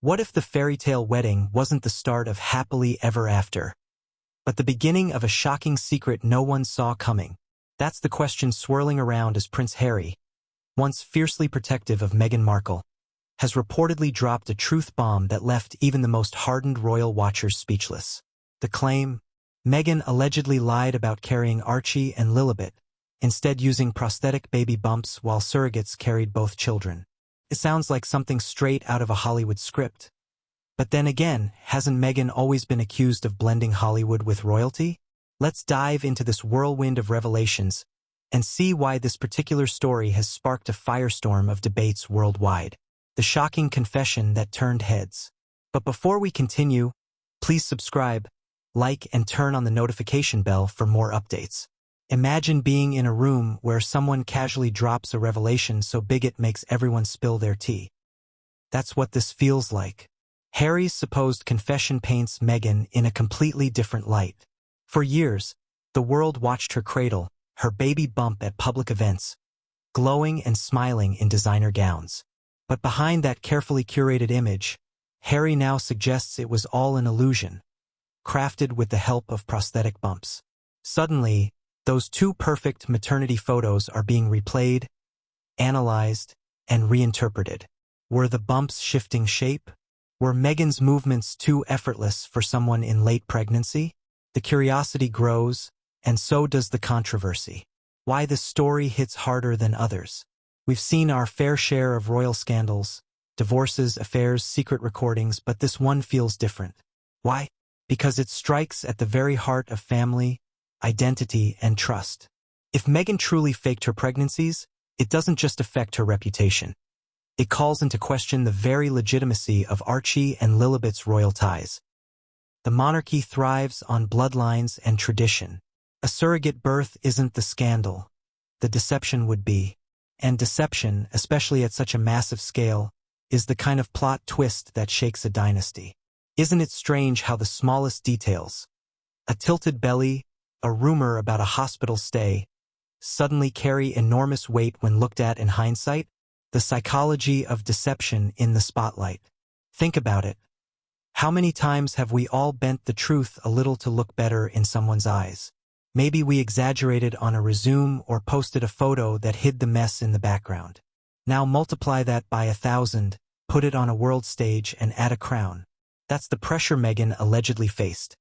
What if the fairy tale wedding wasn't the start of happily ever after, but the beginning of a shocking secret no one saw coming? That's the question swirling around as Prince Harry, once fiercely protective of Meghan Markle, has reportedly dropped a truth bomb that left even the most hardened royal watchers speechless. The claim: Meghan allegedly lied about carrying Archie and Lilibet, instead using prosthetic baby bumps while surrogates carried both children. It sounds like something straight out of a Hollywood script. But then again, hasn't Meghan always been accused of blending Hollywood with royalty? Let's dive into this whirlwind of revelations and see why this particular story has sparked a firestorm of debates worldwide. The shocking confession that turned heads. But before we continue, please subscribe, like, and turn on the notification bell for more updates. Imagine being in a room where someone casually drops a revelation so big it makes everyone spill their tea. That's what this feels like. Harry's supposed confession paints Meghan in a completely different light. For years, the world watched her cradle her baby bump at public events, glowing and smiling in designer gowns. But behind that carefully curated image, Harry now suggests it was all an illusion, crafted with the help of prosthetic bumps. Suddenly, those two perfect maternity photos are being replayed, analyzed, and reinterpreted. Were the bumps shifting shape? Were Meghan's movements too effortless for someone in late pregnancy? The curiosity grows, and so does the controversy. Why this story hits harder than others? We've seen our fair share of royal scandals, divorces, affairs, secret recordings, but this one feels different. Why? Because it strikes at the very heart of family, identity, and trust. If Meghan truly faked her pregnancies, it doesn't just affect her reputation. It calls into question the very legitimacy of Archie and Lilibet's royal ties. The monarchy thrives on bloodlines and tradition. A surrogate birth isn't the scandal. The deception would be. And deception, especially at such a massive scale, is the kind of plot twist that shakes a dynasty. Isn't it strange how the smallest details, a tilted belly, a rumor about a hospital stay, suddenly carry enormous weight when looked at in hindsight? The psychology of deception in the spotlight. Think about it. How many times have we all bent the truth a little to look better in someone's eyes? Maybe we exaggerated on a resume or posted a photo that hid the mess in the background. Now multiply that by 1,000, put it on a world stage, and add a crown. That's the pressure Meghan allegedly faced.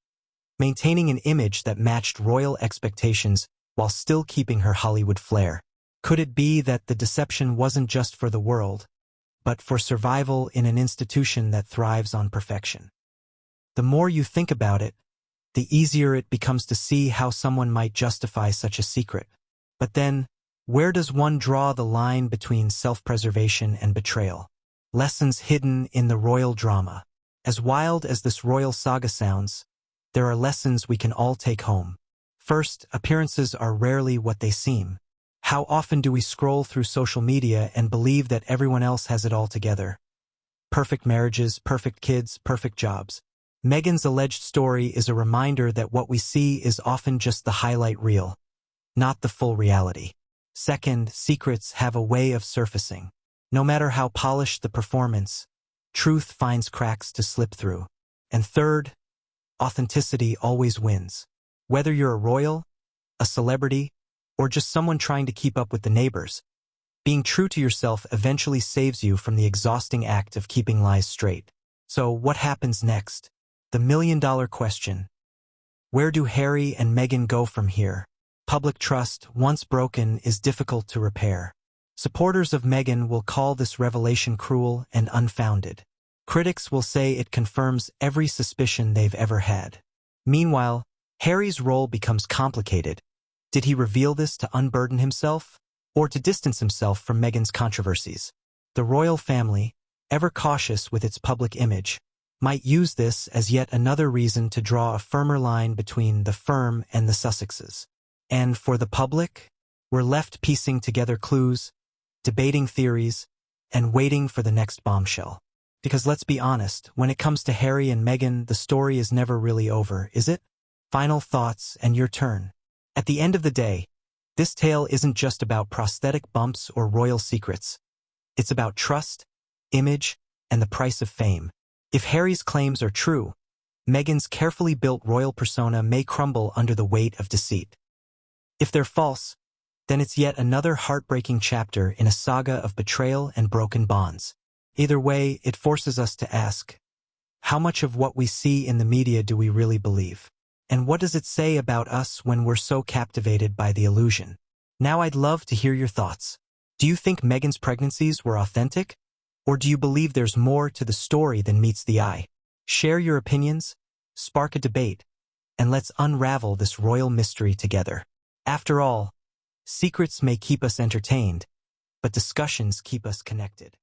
Maintaining an image that matched royal expectations while still keeping her Hollywood flair. Could it be that the deception wasn't just for the world, but for survival in an institution that thrives on perfection? The more you think about it, the easier it becomes to see how someone might justify such a secret. But then, where does one draw the line between self-preservation and betrayal? Lessons hidden in the royal drama. As wild as this royal saga sounds, there are lessons we can all take home. First, appearances are rarely what they seem. How often do we scroll through social media and believe that everyone else has it all together? Perfect marriages, perfect kids, perfect jobs. Meghan's alleged story is a reminder that what we see is often just the highlight reel, not the full reality. Second, secrets have a way of surfacing. No matter how polished the performance, truth finds cracks to slip through. And third, authenticity always wins. Whether you're a royal, a celebrity, or just someone trying to keep up with the neighbors, being true to yourself eventually saves you from the exhausting act of keeping lies straight. So what happens next? The million-dollar question. Where do Harry and Meghan go from here? Public trust, once broken, is difficult to repair. Supporters of Meghan will call this revelation cruel and unfounded. Critics will say it confirms every suspicion they've ever had. Meanwhile, Harry's role becomes complicated. Did he reveal this to unburden himself, or to distance himself from Meghan's controversies? The royal family, ever cautious with its public image, might use this as yet another reason to draw a firmer line between the firm and the Sussexes. And for the public, we're left piecing together clues, debating theories, and waiting for the next bombshell. Because let's be honest, when it comes to Harry and Meghan, the story is never really over, is it? Final thoughts, and your turn. At the end of the day, this tale isn't just about prosthetic bumps or royal secrets. It's about trust, image, and the price of fame. If Harry's claims are true, Meghan's carefully built royal persona may crumble under the weight of deceit. If they're false, then it's yet another heartbreaking chapter in a saga of betrayal and broken bonds. Either way, it forces us to ask, how much of what we see in the media do we really believe? And what does it say about us when we're so captivated by the illusion? Now I'd love to hear your thoughts. Do you think Meghan's pregnancies were authentic? Or do you believe there's more to the story than meets the eye? Share your opinions, spark a debate, and let's unravel this royal mystery together. After all, secrets may keep us entertained, but discussions keep us connected.